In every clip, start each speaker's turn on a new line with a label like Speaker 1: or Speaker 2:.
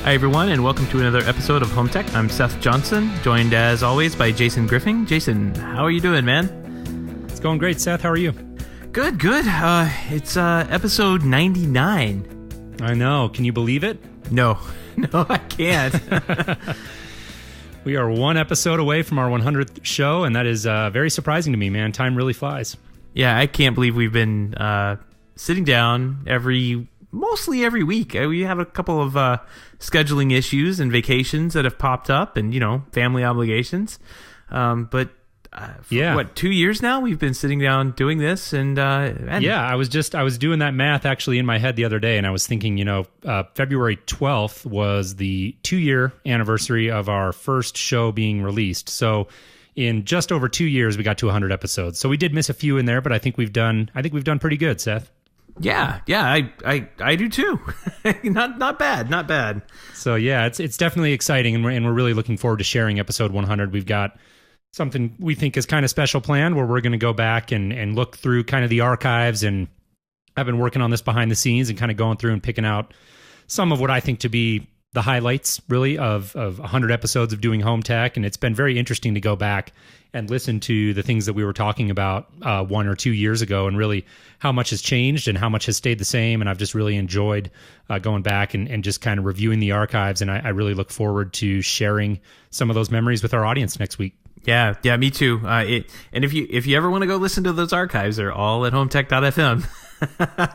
Speaker 1: Hi, everyone, and welcome to another episode of Home Tech. I'm Seth Johnson, joined as always by Jason Griffin. Jason, how are you doing, man?
Speaker 2: It's going great, Seth. How are you?
Speaker 1: Good. It's episode 99.
Speaker 2: I know. Can you believe it?
Speaker 1: No, I can't.
Speaker 2: We are one episode away from our 100th show, and that is very surprising to me, man. Time really flies.
Speaker 1: Yeah, I can't believe we've been sitting down mostly every week. We have a couple of scheduling issues and vacations that have popped up and, family obligations. But 2 years now we've been sitting down doing this and
Speaker 2: I was doing that math actually in my head the other day, and I was thinking, February 12th was the 2-year anniversary of our first show being released. So in just over 2 years we got to 100 episodes. So we did miss a few in there, but I think we've done pretty good, Seth.
Speaker 1: Yeah, I do too. not bad.
Speaker 2: So yeah, it's definitely exciting, and we're really looking forward to sharing episode 100. We've got something we think is kind of special planned, where we're going to go back and look through kind of the archives, and I've been working on this behind the scenes and kind of going through and picking out some of what I think to be the highlights, really, of 100 episodes of doing Home Tech, and it's been very interesting to go back and listen to the things that we were talking about 1 or 2 years ago, and really how much has changed and how much has stayed the same. And I've just really enjoyed going back and just kind of reviewing the archives, and I really look forward to sharing some of those memories with our audience next week.
Speaker 1: Yeah, me too. And if you ever want to go listen to those archives, they're all at HomeTech.fm.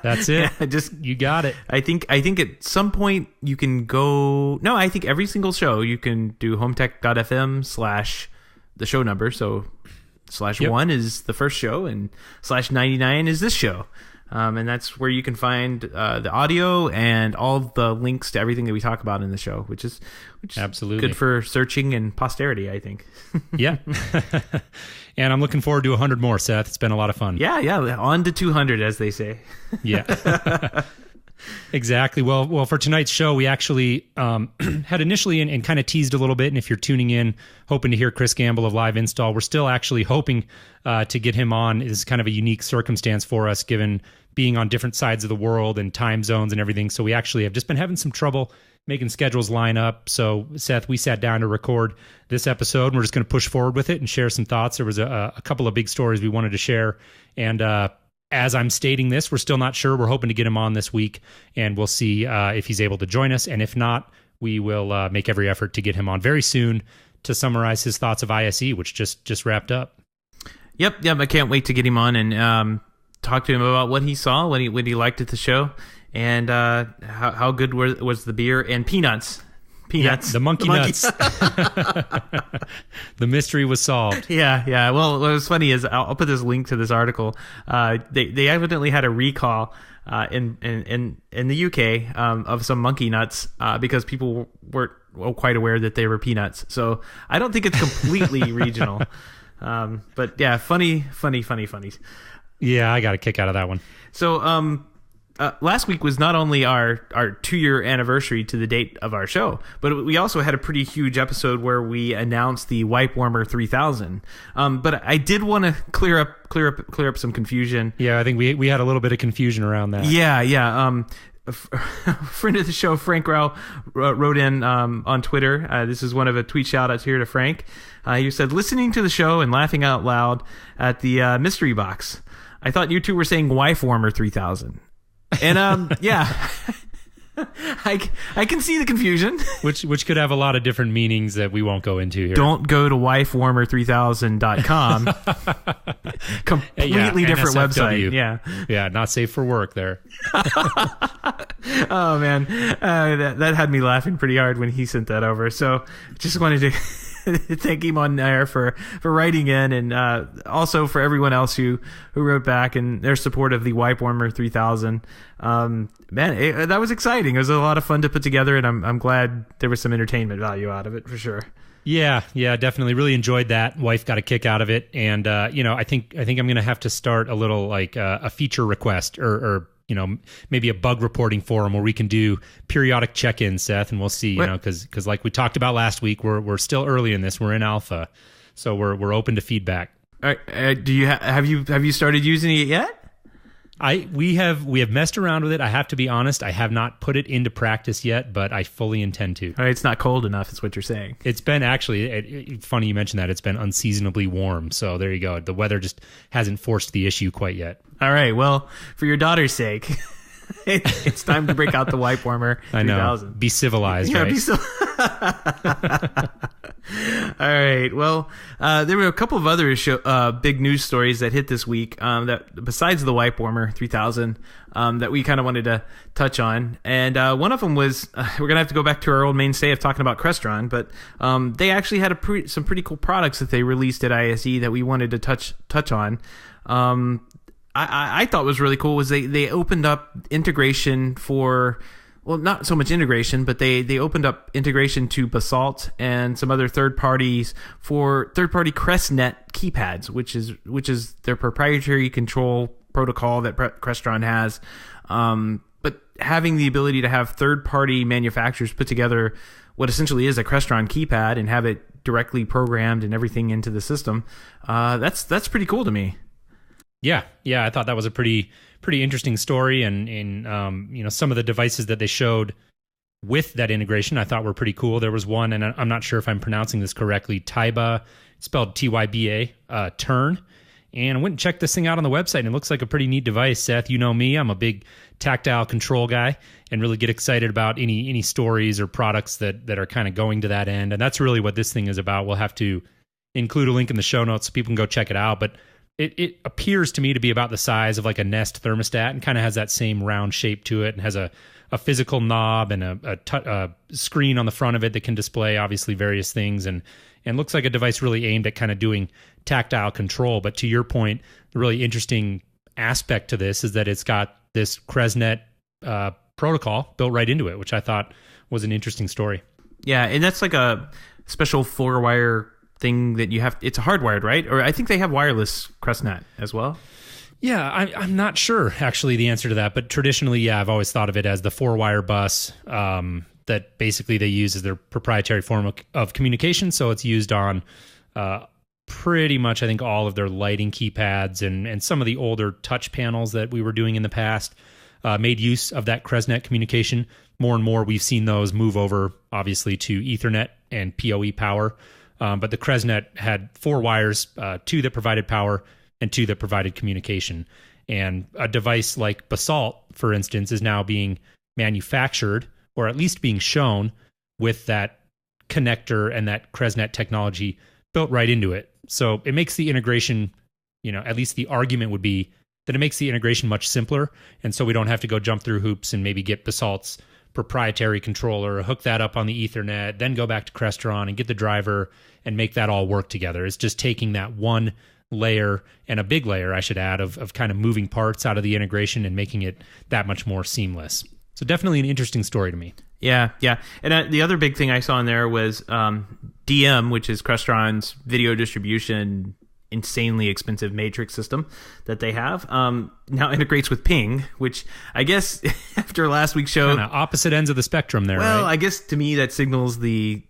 Speaker 2: That's it.
Speaker 1: Yeah,
Speaker 2: you got it.
Speaker 1: I think at some point you can go. No, I think every single show you can do HomeTech.fm/ the show number. So /1 is the first show, and /99 is this show. And that's where you can find the audio and all the links to everything that we talk about in the show, which is
Speaker 2: absolutely
Speaker 1: good for searching and posterity, I think.
Speaker 2: Yeah. And I'm looking forward to 100 more, Seth. It's been a lot of fun.
Speaker 1: Yeah. On to 200, as they say.
Speaker 2: Yeah. Exactly. Well, for tonight's show, we actually had initially and kind of teased a little bit. And if you're tuning in, hoping to hear Chris Gamble of Live Install, we're still actually hoping to get him on. It's kind of a unique circumstance for us, given being on different sides of the world and time zones and everything. So we actually have just been having some trouble making schedules line up. So, Seth, we sat down to record this episode, and we're just going to push forward with it and share some thoughts. There was a couple of big stories we wanted to share. And as I'm stating this, we're still not sure. We're hoping to get him on this week, and we'll see if he's able to join us. And if not, we will make every effort to get him on very soon to summarize his thoughts of ISE, which just wrapped up.
Speaker 1: Yep. I can't wait to get him on and talk to him about what he saw, what he liked at the show, and how good was the beer and peanuts.
Speaker 2: Yeah, the monkey nuts. The mystery was solved.
Speaker 1: Yeah. Well, what was funny is I'll put this link to this article. They evidently had a recall in the UK of some monkey nuts because people weren't quite aware that they were peanuts. So I don't think it's completely regional. But yeah, funny.
Speaker 2: Yeah, I got a kick out of that one.
Speaker 1: So last week was not only our 2-year anniversary to the date of our show, but we also had a pretty huge episode where we announced the Wipe Warmer 3000. But I did want to clear up some confusion.
Speaker 2: Yeah, I think we had a little bit of confusion around that.
Speaker 1: Yeah. A friend of the show, Frank Rao, wrote in on Twitter. This is one of a tweet shout-outs here to Frank. He said, listening to the show and laughing out loud at the mystery box. I thought you two were saying Wife Warmer 3000. And yeah, I can see the confusion.
Speaker 2: Which could have a lot of different meanings that we won't go into here.
Speaker 1: Don't go to wifewarmer3000.com. Completely different
Speaker 2: NSFW.
Speaker 1: website.
Speaker 2: Yeah, not safe for work there.
Speaker 1: Oh man, that had me laughing pretty hard when he sent that over. So just wanted to thank him on air for writing in, and also for everyone else who wrote back and their support of the Wipe Warmer 3000. That was exciting. It was a lot of fun to put together, and I'm glad there was some entertainment value out of it for sure.
Speaker 2: Yeah, definitely. Really enjoyed that. Wife got a kick out of it, and I think I'm going to have to start a little like a feature request or maybe a bug reporting forum where we can do periodic check-ins, Seth, and we'll see, because like we talked about last week, we're still early in this. We're in alpha, so we're open to feedback.
Speaker 1: All right, have you started using it yet?
Speaker 2: We have messed around with it. I have to be honest. I have not put it into practice yet, but I fully intend to.
Speaker 1: All right, it's not cold enough, is what you're saying.
Speaker 2: It's been actually funny you mentioned that. It's been unseasonably warm. So there you go. The weather just hasn't forced the issue quite yet.
Speaker 1: All right. Well, for your daughter's sake, it's time to break out the wipe warmer 3000.
Speaker 2: I know. Be civilized, right?
Speaker 1: All right. Well, there were a couple of other big news stories that hit this week that besides the wipe warmer 3000 that we kind of wanted to touch on. And one of them was we're going to have to go back to our old mainstay of talking about Crestron, but they actually had some pretty cool products that they released at ISE that we wanted to touch on. I thought was really cool was they opened up integration for, well, not so much integration, but they opened up integration to Basalt and some other third parties for third-party CrestNet keypads, which is their proprietary control protocol that Crestron has. But having the ability to have third-party manufacturers put together what essentially is a Crestron keypad and have it directly programmed and everything into the system, that's pretty cool to me.
Speaker 2: Yeah, I thought that was a pretty interesting story, and some of the devices that they showed with that integration I thought were pretty cool. There was one, and I'm not sure if I'm pronouncing this correctly, Tyba, spelled Tyba, Turn, and I went and checked this thing out on the website, and it looks like a pretty neat device. Seth, you know me, I'm a big tactile control guy, and really get excited about any stories or products that are kind of going to that end, and that's really what this thing is about. We'll have to include a link in the show notes so people can go check it out, but it appears to me to be about the size of like a Nest thermostat and kind of has that same round shape to it and has a physical knob and a screen on the front of it that can display obviously various things and looks like a device really aimed at kind of doing tactile control. But to your point, the really interesting aspect to this is that it's got this CrestNet protocol built right into it, which I thought was an interesting story.
Speaker 1: Yeah, and that's like a special 4-wire thing that you have. It's hardwired, right? Or I think they have wireless CrestNet as well.
Speaker 2: Yeah, I'm not sure actually the answer to that, but traditionally, yeah, I've always thought of it as the 4-wire bus that basically they use as their proprietary form of communication. So it's used on pretty much, I think, all of their lighting keypads and some of the older touch panels that we were doing in the past made use of that CrestNet communication. More and more, we've seen those move over, obviously, to Ethernet and PoE power. But the CrestNet had 4 wires, 2 that provided power and 2 that provided communication. And a device like Basalt, for instance, is now being manufactured, or at least being shown, with that connector and that CrestNet technology built right into it. So it makes the integration, at least the argument would be that it makes the integration much simpler. And so we don't have to go jump through hoops and maybe get Basalt's proprietary controller, hook that up on the Ethernet, then go back to Crestron and get the driver and make that all work together. It's just taking that one layer, and a big layer, I should add, of kind of moving parts out of the integration and making it that much more seamless. So definitely an interesting story to me.
Speaker 1: Yeah. And the other big thing I saw in there was DM, which is Crestron's video distribution insanely expensive matrix system that they have, now integrates with Ping, which I guess after last week's show,
Speaker 2: kind of opposite ends of the spectrum there.
Speaker 1: Well,
Speaker 2: right?
Speaker 1: I guess to me that signals the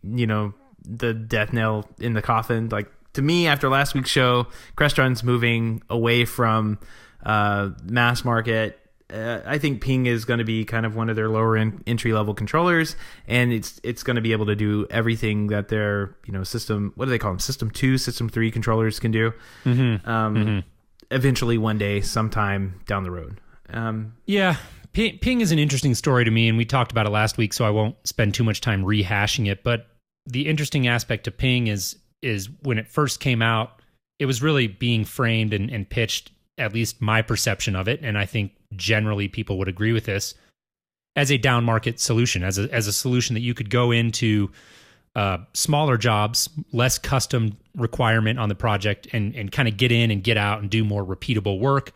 Speaker 1: death knell in the coffin. Like, to me, after last week's show, Crestron's moving away from mass market. I think Ping is going to be kind of one of their lower entry level controllers, and it's going to be able to do everything that their system, what do they call them, system 2, system 3 controllers can do. Eventually, one day, sometime down the road.
Speaker 2: Yeah, Ping is an interesting story to me, and we talked about it last week, so I won't spend too much time rehashing it. But the interesting aspect of Ping is when it first came out, it was really being framed and pitched, at least my perception of it, and I think generally people would agree with this, as a down market solution, as a solution that you could go into smaller jobs, less custom requirement on the project, and kind of get in and get out and do more repeatable work.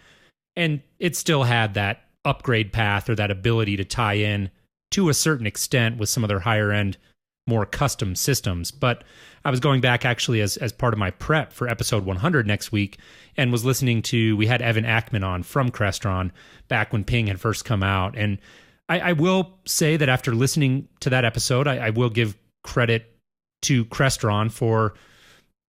Speaker 2: And it still had that upgrade path or that ability to tie in to a certain extent with some of their higher end, more custom systems. But I was going back actually as part of my prep for episode 100 next week, and was listening to, we had Evan Ackman on from Crestron back when Ping had first come out. And I will say that after listening to that episode, I will give credit to Crestron for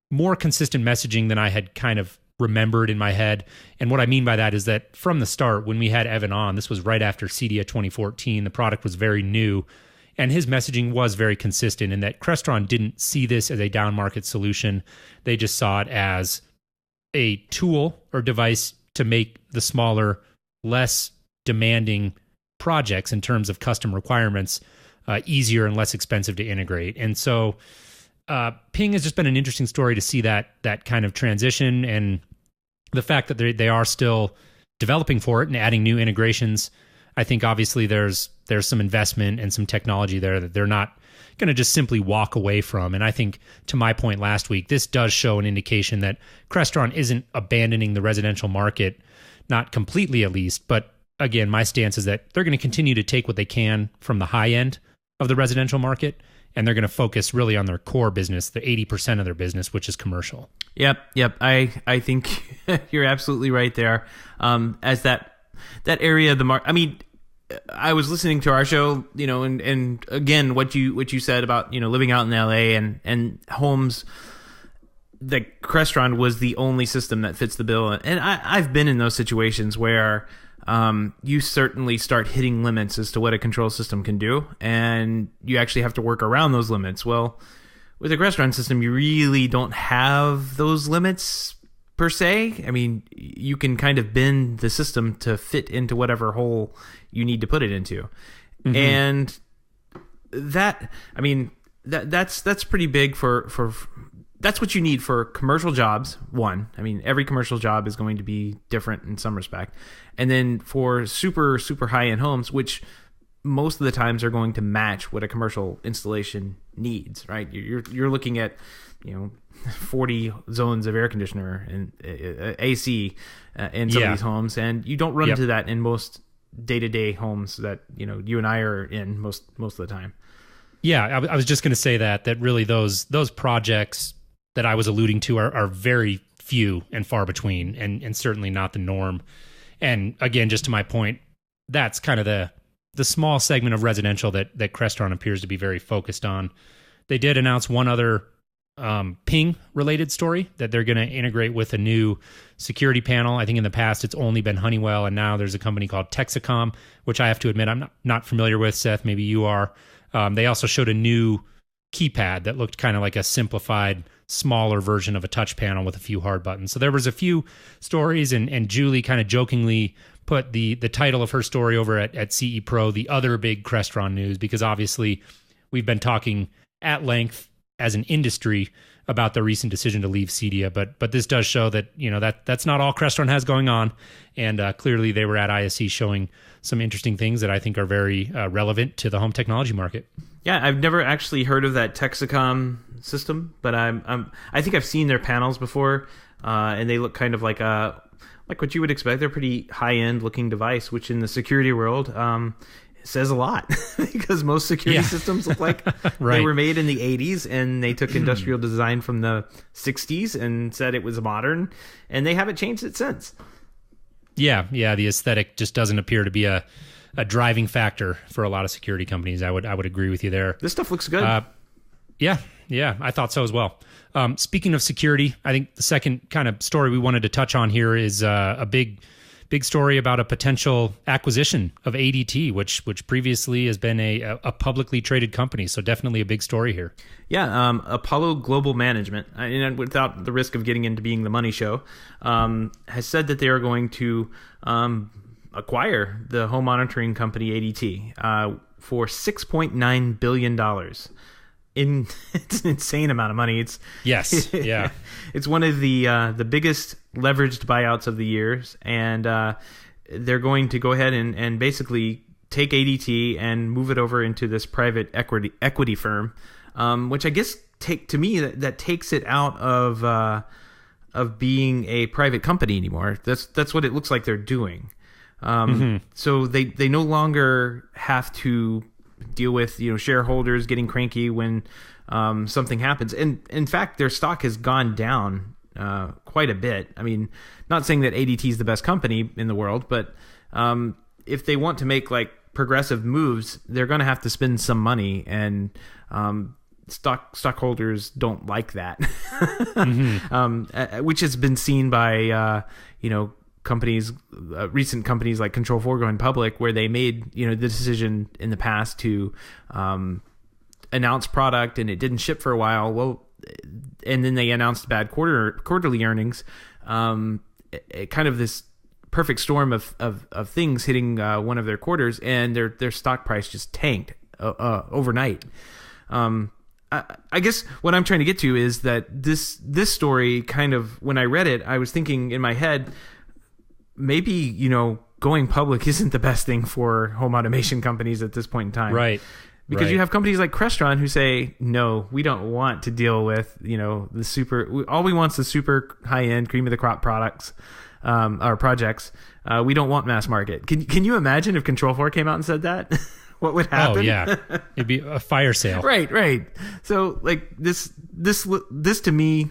Speaker 2: more consistent messaging than I had kind of remembered in my head. And what I mean by that is that from the start, when we had Evan on, this was right after CEDIA 2014, the product was very new, and his messaging was very consistent in that Crestron didn't see this as a down market solution. They just saw it as a tool or device to make the smaller, less demanding projects in terms of custom requirements easier and less expensive to integrate. And so Ping has just been an interesting story to see that kind of transition, and the fact that they are still developing for it and adding new integrations. I think obviously there's some investment and some technology there that they're not going to just simply walk away from. And I think, to my point last week, this does show an indication that Crestron isn't abandoning the residential market, not completely at least. But again, my stance is that they're going to continue to take what they can from the high end of the residential market, and they're going to focus really on their core business, the 80% of their business, which is commercial.
Speaker 1: Yep. I think you're absolutely right there. As that area of the market, I mean, I was listening to our show, and again, what you said about, living out in LA and homes, that Crestron was the only system that fits the bill. And I've been in those situations where you certainly start hitting limits as to what a control system can do, and you actually have to work around those limits. Well, with a Crestron system, you really don't have those limits per se. I mean, you can kind of bend the system to fit into whatever hole you need to put it into. Mm-hmm. And that, I mean, that's pretty big for that's what you need for commercial jobs. One, I mean, every commercial job is going to be different in some respect. And then for super, super high-end homes, which most of the times are going to match what a commercial installation needs, right? You're looking at, 40 zones of air conditioner and AC in some of these homes, and you don't run into that in most day-to-day homes that you and I are in most of the time.
Speaker 2: Yeah, I was just going to say that really those projects that I was alluding to are very few and far between, and certainly not the norm. And again, just to my point, that's kind of the small segment of residential that Crestron appears to be very focused on. They did announce one other Ping related story, that they're going to integrate with a new security panel. I think in the past it's only been Honeywell, and now there's a company called Texacom, which I have to admit I'm not familiar with. Seth, maybe you are. They also showed a new keypad that looked kind of like a simplified, smaller version of a touch panel with a few hard buttons. So there was a few stories, and Julie kind of jokingly put the title of her story over at CE Pro, the other big Crestron news, because obviously we've been talking at length as an industry about the recent decision to leave CEDIA, but this does show that that's not all Crestron has going on, and clearly they were at ISE showing some interesting things that I think are very relevant to the home technology market.
Speaker 1: Yeah, I've never actually heard of that Texacom system, but I think I've seen their panels before, and they look kind of like what you would expect. They're a pretty high end looking device, which in the security world says a lot, because most security systems look like they were made in the 80s, and they took industrial design from the 60s and said it was modern, and they haven't changed it since.
Speaker 2: Yeah, the aesthetic just doesn't appear to be a driving factor for a lot of security companies. I would agree with you there.
Speaker 1: This stuff looks good.
Speaker 2: Yeah, I thought so as well. Speaking of security, I think the second kind of story we wanted to touch on here is a big story about a potential acquisition of ADT, which previously has been a publicly traded company. So definitely a big story here.
Speaker 1: Yeah, Apollo Global Management, and without the risk of getting into being the money show, has said that they are going to acquire the home monitoring company ADT for $6.9 billion. It's an insane amount of money. It's it's one of the biggest leveraged buyouts of the years, and they're going to go ahead and basically take ADT and move it over into this private equity firm, which I guess to me that takes it out of being a private company anymore. That's what it looks like they're doing. So they no longer have to deal with shareholders getting cranky when something happens, and in fact their stock has gone down quite a bit. I mean, not saying that ADT is the best company in the world, but if they want to make like progressive moves, they're going to have to spend some money, and stockholders don't like that, which has been seen by companies, recent companies like Control4 going public, where they made the decision in the past to announce product and it didn't ship for a while. Well, and then they announced bad quarterly earnings. Kind of this perfect storm of things hitting one of their quarters, and their stock price just tanked overnight. I guess what I'm trying to get to is that this story kind of, when I read it, I was thinking in my head, maybe, going public isn't the best thing for home automation companies at this point in time.
Speaker 2: Right.
Speaker 1: Because you have companies like Crestron who say, no, we don't want to deal with, the super, all we want is the super high end cream of the crop products, or projects. We don't want mass market. Can you imagine if Control4 came out and said that? What would happen?
Speaker 2: Oh yeah, it'd be a fire sale.
Speaker 1: Right. So like this to me,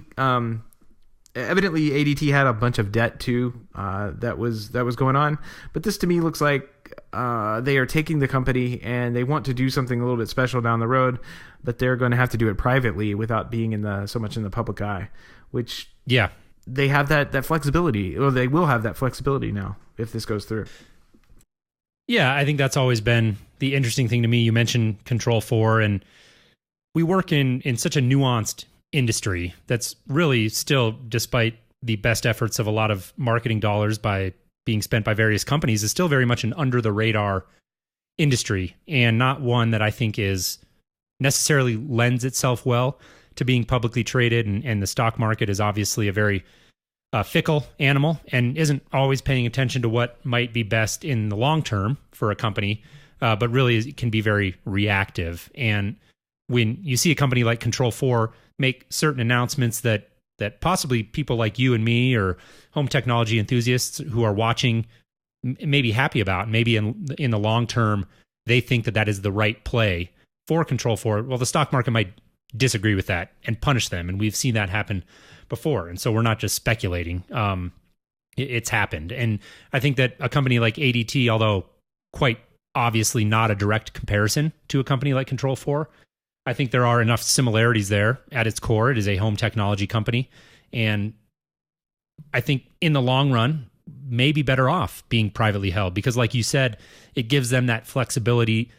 Speaker 1: evidently ADT had a bunch of debt too, that was going on. But this to me looks like they are taking the company and they want to do something a little bit special down the road, but they're going to have to do it privately without being so much in the public eye. Which they have that flexibility, or they will have that flexibility now if this goes through.
Speaker 2: Yeah, I think that's always been the interesting thing to me. You mentioned Control4, and we work in such a nuanced industry that's really still, despite the best efforts of a lot of marketing dollars being spent by various companies, is still very much an under the radar industry, and not one that I think is necessarily lends itself well to being publicly traded. And the stock market is obviously a very fickle animal and isn't always paying attention to what might be best in the long term for a company, but really can be very reactive. And when you see a company like Control4 make certain announcements that possibly people like you and me or home technology enthusiasts who are watching may be happy about, maybe in the long term they think that is the right play for Control4, well, the stock market might disagree with that and punish them. And we've seen that happen before. And so we're not just speculating. It's happened. And I think that a company like ADT, although quite obviously not a direct comparison to a company like Control4, I think there are enough similarities there. At its core, it is a home technology company. And I think in the long run, may be better off being privately held, because like you said, it gives them that flexibility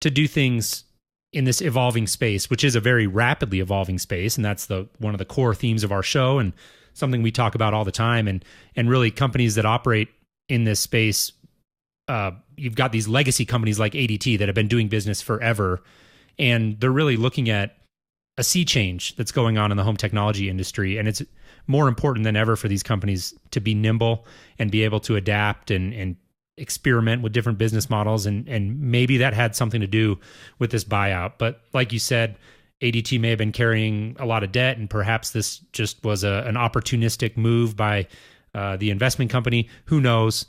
Speaker 2: to do things in this evolving space, which is a very rapidly evolving space. And that's one of the core themes of our show and something we talk about all the time. And really companies that operate in this space, you've got these legacy companies like ADT that have been doing business forever. And they're really looking at a sea change that's going on in the home technology industry. And it's more important than ever for these companies to be nimble and be able to adapt and experiment with different business models. And maybe that had something to do with this buyout. But like you said, ADT may have been carrying a lot of debt, and perhaps this just was an opportunistic move by the investment company. Who knows?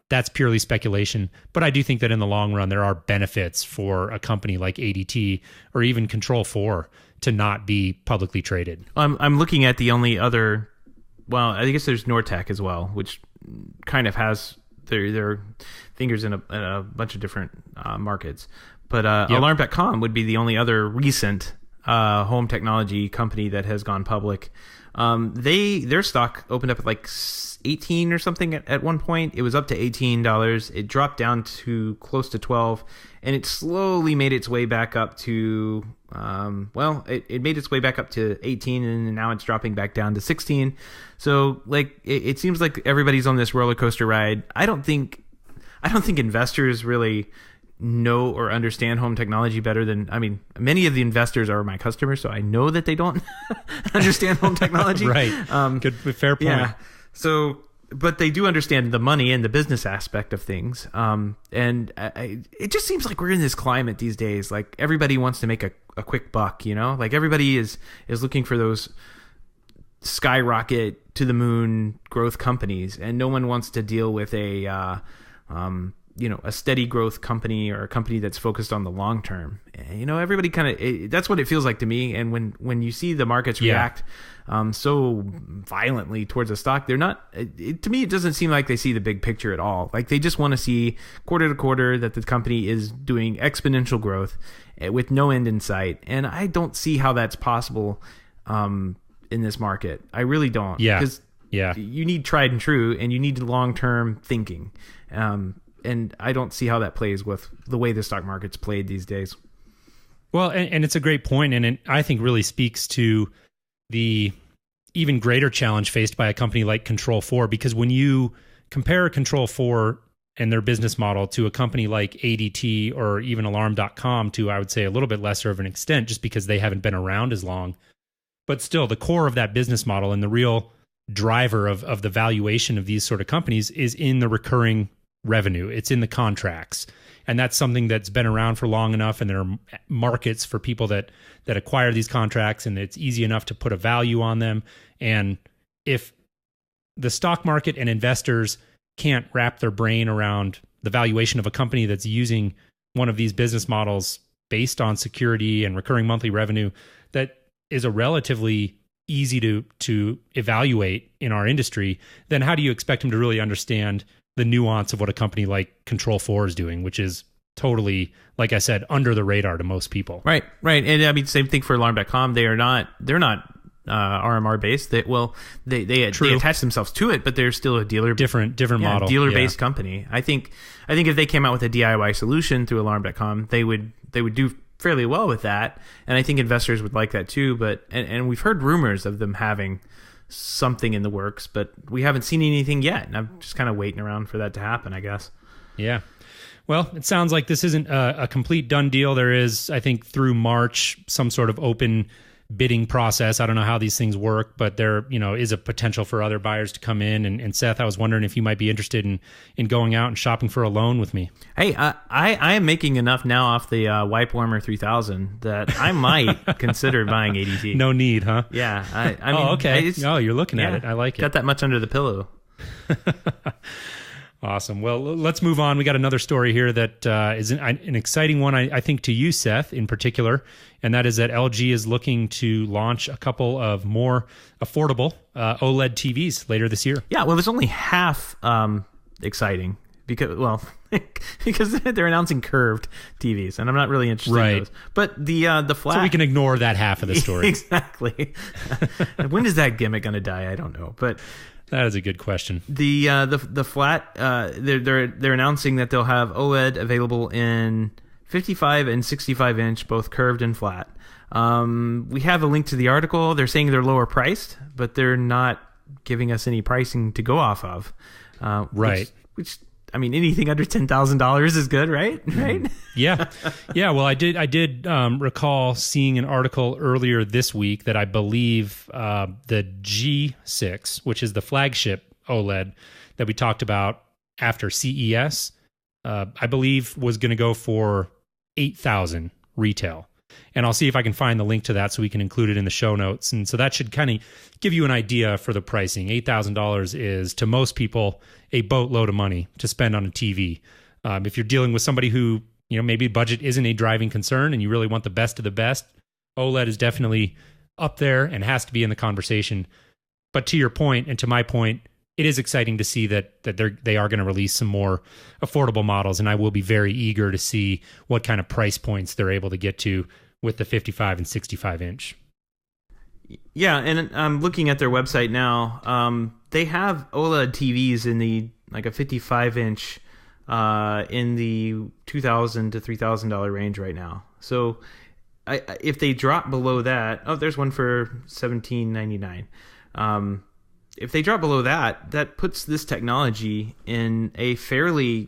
Speaker 2: That's purely speculation. But I do think that in the long run, there are benefits for a company like ADT or even Control4 to not be publicly traded.
Speaker 1: I'm looking at the only other, well, I guess there's Nortec as well, which kind of has their fingers in a bunch of different markets. But Alarm.com would be the only other recent home technology company that has gone public. Their stock opened up at like 18 or something at one point. It was up to $18. It dropped down to close to 12, and it slowly made its way back up to it made its way back up to 18, and now it's dropping back down to 16. So like it seems like everybody's on this roller coaster ride. I don't think investors really know or understand home technology better than, many of the investors are my customers, so I know that they don't understand home technology.
Speaker 2: Right. Good, fair point.
Speaker 1: Yeah. So, but they do understand the money and the business aspect of things. It just seems like we're in this climate these days. Like everybody wants to make a quick buck, like everybody is looking for those skyrocket to the moon growth companies, and no one wants to deal with a a steady growth company or a company that's focused on the long term. Everybody that's what it feels like to me. And when you see the markets react so violently towards a stock, they're not, to me, it doesn't seem like they see the big picture at all. Like they just want to see quarter to quarter that the company is doing exponential growth with no end in sight. And I don't see how that's possible in this market. I really don't.
Speaker 2: Yeah.
Speaker 1: Because you need tried and true, and you need long-term thinking. And I don't see how that plays with the way the stock market's played these days.
Speaker 2: Well, and it's a great point, and it, I think, really speaks to the even greater challenge faced by a company like Control4, because when you compare Control4 and their business model to a company like ADT or even Alarm.com, to, I would say, a little bit lesser of an extent, just because they haven't been around as long. But still, the core of that business model and the real driver of the valuation of these sort of companies is in the recurring revenue. It's in the contracts. And that's something that's been around for long enough, and there are markets for people that acquire these contracts, and it's easy enough to put a value on them. And if the stock market and investors can't wrap their brain around the valuation of a company that's using one of these business models based on security and recurring monthly revenue, that is a relatively easy to evaluate in our industry, then how do you expect them to really understand the nuance of what a company like Control4 is doing, which is totally, like I said, under the radar to most people.
Speaker 1: Right. And I mean, same thing for Alarm.com. They're not RMR based. They attach themselves to it, but they're still a dealer
Speaker 2: different model,
Speaker 1: dealer based company. I think if they came out with a DIY solution through Alarm.com, they would do fairly well with that, and I think investors would like that too. But and we've heard rumors of them having something in the works, but we haven't seen anything yet, and I'm just kind of waiting around for that to happen, I guess.
Speaker 2: Yeah. Well, it sounds like this isn't a complete done deal. There is, I think, through March, some sort of open bidding process. I don't know how these things work, but there, is a potential for other buyers to come in. And Seth, I was wondering if you might be interested in going out and shopping for a loan with me.
Speaker 1: Hey, I am making enough now off the Wipe Warmer 3000 that I might consider buying ADT.
Speaker 2: No need, huh?
Speaker 1: Yeah. I mean,
Speaker 2: okay. You're looking at it. I like it.
Speaker 1: Got that much under the pillow.
Speaker 2: Awesome. Well, let's move on. We got another story here that is an exciting one, I think, to you, Seth, in particular, and that is that LG is looking to launch a couple of more affordable OLED TVs later this year.
Speaker 1: Yeah, well, it's only half exciting because they're announcing curved TVs, and I'm not really interested in those. But the flat,
Speaker 2: so we can ignore that half of the story.
Speaker 1: Exactly. When is that gimmick going to die? I don't know, but.
Speaker 2: That is a good question.
Speaker 1: The flat, they're announcing that they'll have OLED available in 55 and 65 inch, both curved and flat. We have a link to the article. They're saying they're lower priced, but they're not giving us any pricing to go off of.
Speaker 2: Right.
Speaker 1: Which I mean, anything under $10,000 is good, right? Right?
Speaker 2: Yeah. Well, I did recall seeing an article earlier this week that I believe the G6, which is the flagship OLED that we talked about after CES, I believe was going to go for $8,000 retail. And I'll see if I can find the link to that so we can include it in the show notes. And so that should kind of give you an idea for the pricing. $8,000 is, to most people, a boatload of money to spend on a TV. If you're dealing with somebody who, maybe budget isn't a driving concern and you really want the best of the best, OLED is definitely up there and has to be in the conversation. But to your point, and to my point, it is exciting to see that they are going to release some more affordable models, and I will be very eager to see what kind of price points they're able to get to with the 55 and 65 inch.
Speaker 1: Yeah, and I'm looking at their website now. They have OLED TVs in the a 55 inch in the $2,000 to $3,000 range right now. So if they drop below that, there's one for $1,799. If they drop below that, that puts this technology in a fairly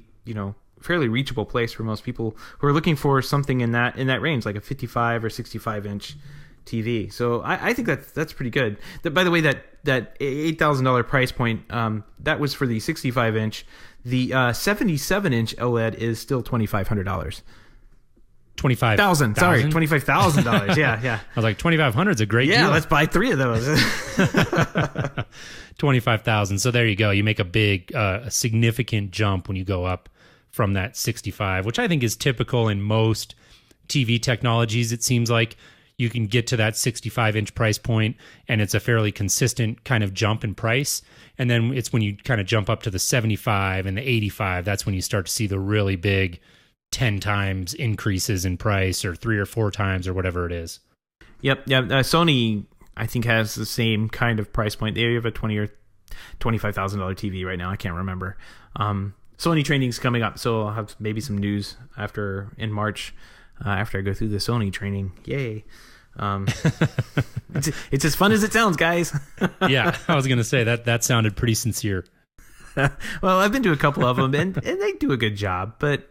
Speaker 1: reachable place for most people who are looking for something in that range, like a 55 or 65 inch TV. So I think that's pretty good. By the way, that $8,000 price point, that was for the 65 inch. The 77 inch OLED is still $2,500.
Speaker 2: $25,000.
Speaker 1: Sorry, $25,000. Yeah. I
Speaker 2: was like, $2,500 is a great deal.
Speaker 1: Yeah, let's buy 3 of those.
Speaker 2: $25,000. So there you go. You make a big, a significant jump when you go up from that 65, which I think is typical in most TV technologies. It seems like you can get to that 65-inch price point, and it's a fairly consistent kind of jump in price. And then it's when you kind of jump up to the 75 and the 85, that's when you start to see the really big 10 times increases in price, or 3 or 4 times, or whatever it is.
Speaker 1: Yep. Sony, I think, has the same kind of price point. They have a $20,000 or $25,000 TV right now. I can't remember. Sony training's coming up, so I'll have maybe some news in March after I go through the Sony training. Yay. It's as fun as it sounds, guys.
Speaker 2: Yeah, I was going to say that sounded pretty sincere.
Speaker 1: Well, I've been to a couple of them, and they do a good job, but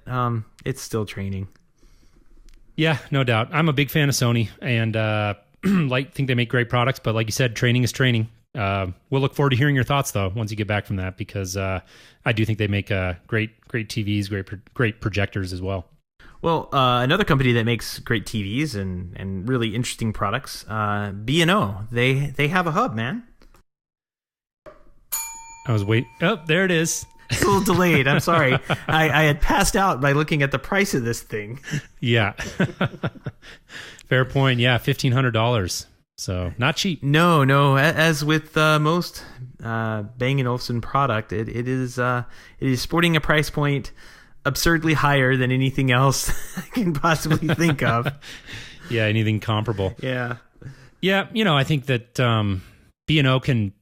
Speaker 1: it's still training.
Speaker 2: Yeah, no doubt. I'm a big fan of Sony, and think they make great products, but like you said, training is training. We'll look forward to hearing your thoughts, though, once you get back from that, because I do think they make great TVs, great projectors as well.
Speaker 1: Well, another company that makes great TVs and really interesting products, B&O. They have a hub, man.
Speaker 2: I was waiting. Oh, there it is.
Speaker 1: It's a little delayed. I'm sorry. I had passed out by looking at the price of this thing.
Speaker 2: Yeah. Fair point. Yeah, $1,500. So not cheap.
Speaker 1: No. As with most Bang & Olufsen product, it is sporting a price point absurdly higher than anything else I can possibly think of.
Speaker 2: Yeah, anything comparable.
Speaker 1: Yeah.
Speaker 2: Yeah, I think that B&O can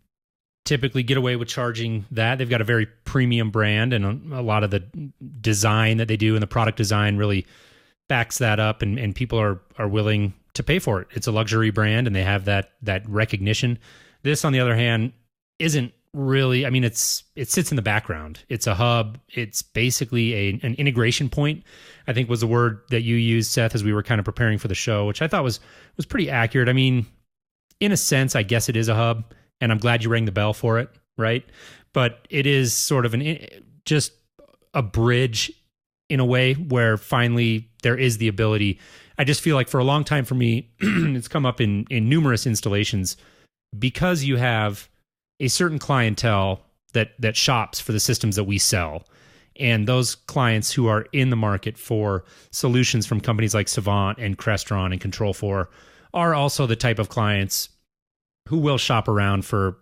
Speaker 2: typically get away with charging that. They've got a very premium brand, and a lot of the design that they do and the product design really backs that up, and people are willing to pay for it. It's a luxury brand, and they have that recognition. This, on the other hand, isn't really, it sits in the background. It's a hub. It's basically an integration point, I think was the word that you used, Seth, as we were kind of preparing for the show, which I thought was pretty accurate. In a sense, I guess it is a hub, and I'm glad you rang the bell for it, right? But it is sort of just a bridge in a way where finally there is the ability. I just feel like for a long time for me, it's come up in numerous installations, because you have a certain clientele that shops for the systems that we sell. And those clients who are in the market for solutions from companies like Savant and Crestron and Control4 are also the type of clients who will shop around for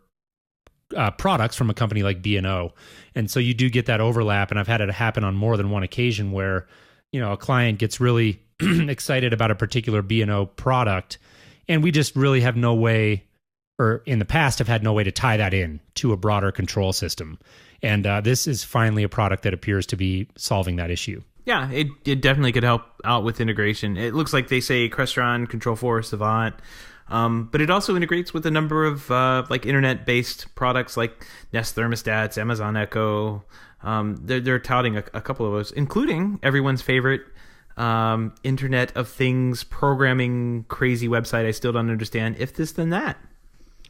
Speaker 2: products from a company like B&O. And so you do get that overlap. And I've had it happen on more than one occasion where, a client gets really excited about a particular B&O product, and we just really have no way, or in the past have had no way to tie that in to a broader control system. And this is finally a product that appears to be solving that issue.
Speaker 1: Yeah, it definitely could help out with integration. It looks like they say Crestron, Control4, Savant, but it also integrates with a number of internet-based products like Nest thermostats, Amazon Echo. They're touting a couple of those, including everyone's favorite Internet of Things programming crazy website I still don't understand, If This Then That.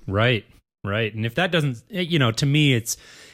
Speaker 1: Right.
Speaker 2: And if that doesn't, to me,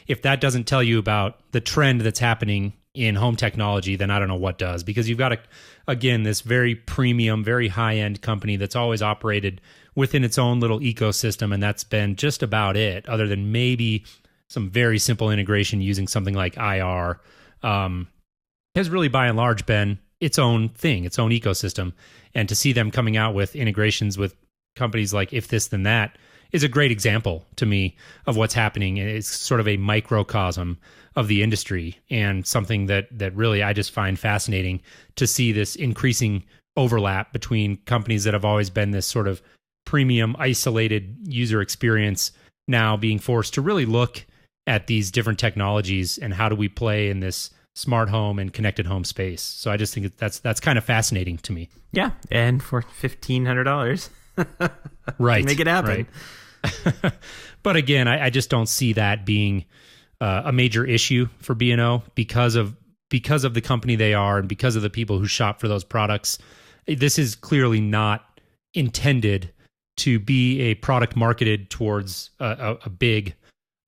Speaker 2: if that doesn't tell you about the trend that's happening in home technology, then I don't know what does, because you've got, again, this very premium, very high-end company that's always operated within its own little ecosystem, and that's been just about it, other than maybe some very simple integration using something like IR, has really, by and large, been its own thing, its own ecosystem. And to see them coming out with integrations with companies like If This Then That is a great example to me of what's happening. It's sort of a microcosm of the industry, and something that really I just find fascinating to see this increasing overlap between companies that have always been this sort of premium, isolated user experience, now being forced to really look at these different technologies and how do we play in this smart home and connected home space. So I just think that's kind of fascinating to me.
Speaker 1: Yeah, and for $1,500,
Speaker 2: right,
Speaker 1: make it happen.
Speaker 2: Right. But again, I just don't see that being a major issue for B&O because of the company they are and because of the people who shop for those products. This is clearly not intended to be a product marketed towards a big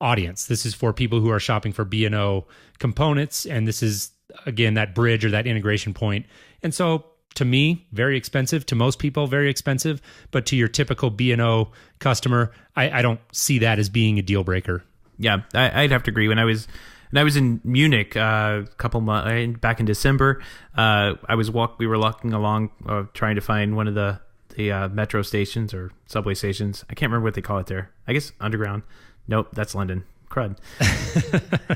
Speaker 2: audience. This is for people who are shopping for B&O components, and this is, again, that bridge or that integration point. And so, to me, very expensive. To most people, very expensive. But to your typical B&O customer, I don't see that as being a deal breaker.
Speaker 1: Yeah, I'd have to agree. When I was And I was in Munich a couple months back in December. We were walking along, trying to find one of the metro stations or subway stations. I can't remember what they call it there. I guess underground. Nope, that's London. Crud.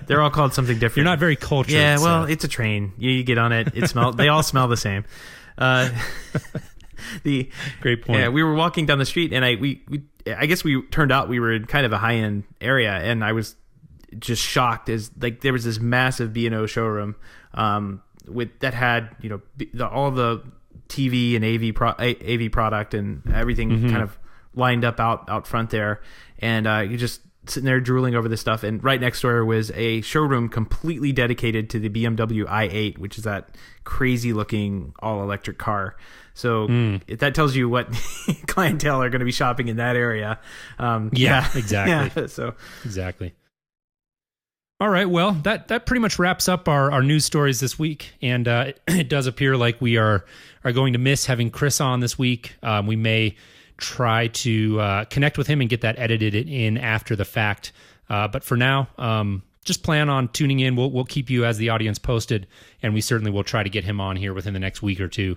Speaker 1: They're all called something different.
Speaker 2: You're not very cultured.
Speaker 1: Yeah, well, it's a train. You get on it. They all smell the same.
Speaker 2: Great point.
Speaker 1: Yeah, we were walking down the street, and I guess we turned out we were in kind of a high end area, and I was just shocked as like there was this massive B&O showroom that had all the TV and AV product and everything kind of lined up out front there, and you just sitting there drooling over this stuff. And right next door was a showroom completely dedicated to the BMW i8, which is that crazy looking all electric car. So that tells you what clientele are going to be shopping in that area.
Speaker 2: Exactly.
Speaker 1: Yeah, so
Speaker 2: exactly. All right. Well, that pretty much wraps up our news stories this week. And it does appear like we are going to miss having Chris on this week. We may try to connect with him and get that edited in after the fact. But for now, just plan on tuning in. We'll keep you as the audience posted, and we certainly will try to get him on here within the next week or two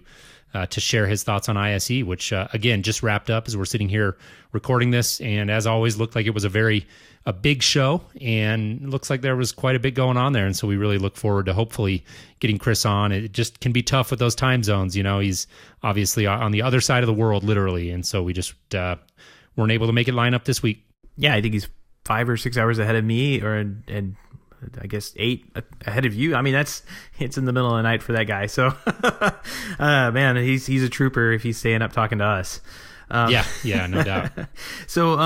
Speaker 2: to share his thoughts on ISE, which again just wrapped up as we're sitting here recording this. And as always, looked like it was a big show, and looks like there was quite a bit going on there. And so we really look forward to hopefully getting Chris on. It just can be tough with those time zones. He's obviously on the other side of the world, literally. And so we just weren't able to make it line up this week.
Speaker 1: Yeah, I think he's 5 or 6 hours ahead of me, and I guess 8 ahead of you. I mean, it's in the middle of the night for that guy. So, man, he's a trooper if he's staying up talking to us.
Speaker 2: Yeah, no doubt.
Speaker 1: So,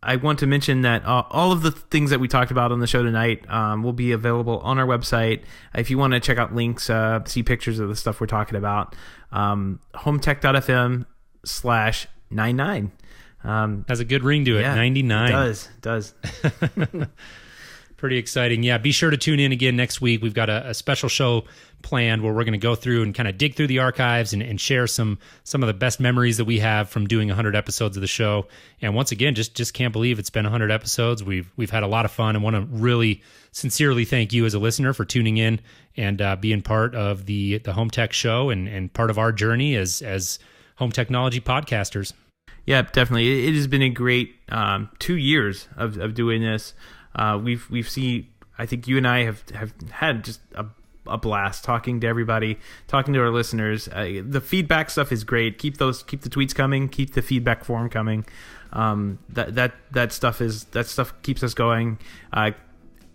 Speaker 1: I want to mention that all of the things that we talked about on the show tonight will be available on our website. If you want to check out links, see pictures of the stuff we're talking about, HomeTech.fm/99.
Speaker 2: Has a good ring to it. 99.
Speaker 1: It does.
Speaker 2: Pretty exciting. Yeah, be sure to tune in again next week. We've got a special show planned where we're going to go through and kind of dig through the archives and share some of the best memories that we have from doing 100 episodes of the show. And once again, just can't believe it's been 100 episodes. We've had a lot of fun, and want to really sincerely thank you as a listener for tuning in and being part of the Home Tech show and part of our journey as home technology podcasters. Yeah, definitely. It has been a great 2 years of doing this. We've seen, I think you and I have had just a blast talking to everybody, talking to our listeners. The feedback stuff is great. Keep the tweets coming. Keep the feedback form coming. That stuff keeps us going.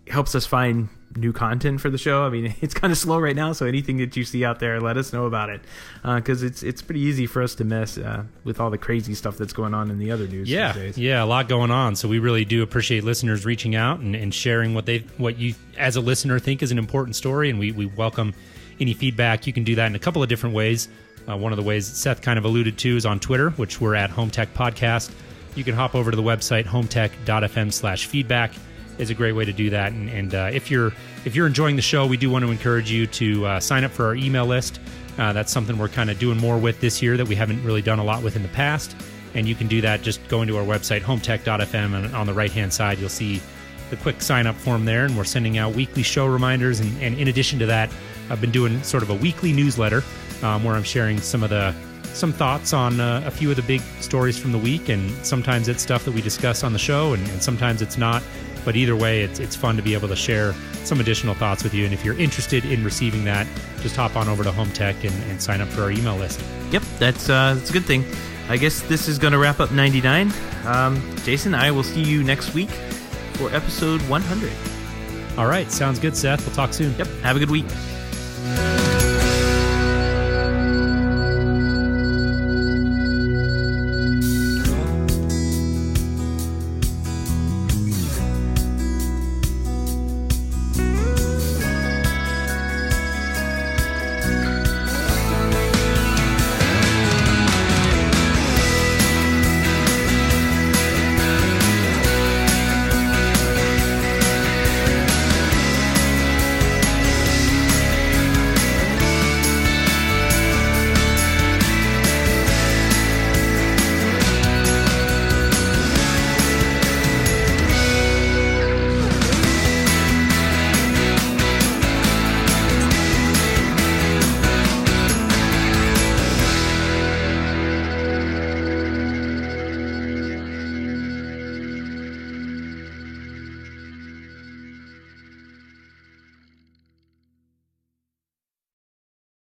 Speaker 2: Helps us find new content for the show. I mean, it's kind of slow right now, so anything that you see out there, let us know about it, because it's pretty easy for us to miss with all the crazy stuff that's going on in the other news these days. Yeah, a lot going on. So we really do appreciate listeners reaching out and sharing what you as a listener think is an important story, and we welcome any feedback. You can do that in a couple of different ways. One of the ways Seth kind of alluded to is on Twitter, which we're at HomeTech Podcast. You can hop over to the website HomeTech.fm/feedback. Is a great way to do that. And if you're enjoying the show, we do want to encourage you to sign up for our email list. That's something we're kind of doing more with this year that we haven't really done a lot with in the past. And you can do that just going to our website, HomeTech.fm, and on the right-hand side, you'll see the quick sign-up form there. And we're sending out weekly show reminders. And in addition to that, I've been doing sort of a weekly newsletter where I'm sharing some thoughts on a few of the big stories from the week. And sometimes it's stuff that we discuss on the show, and sometimes it's not. But either way, it's fun to be able to share some additional thoughts with you. And if you're interested in receiving that, just hop on over to HomeTech and sign up for our email list. Yep, that's a good thing. I guess this is going to wrap up 99. Jason, I will see you next week for episode 100. All right, sounds good, Seth. We'll talk soon. Yep, have a good week.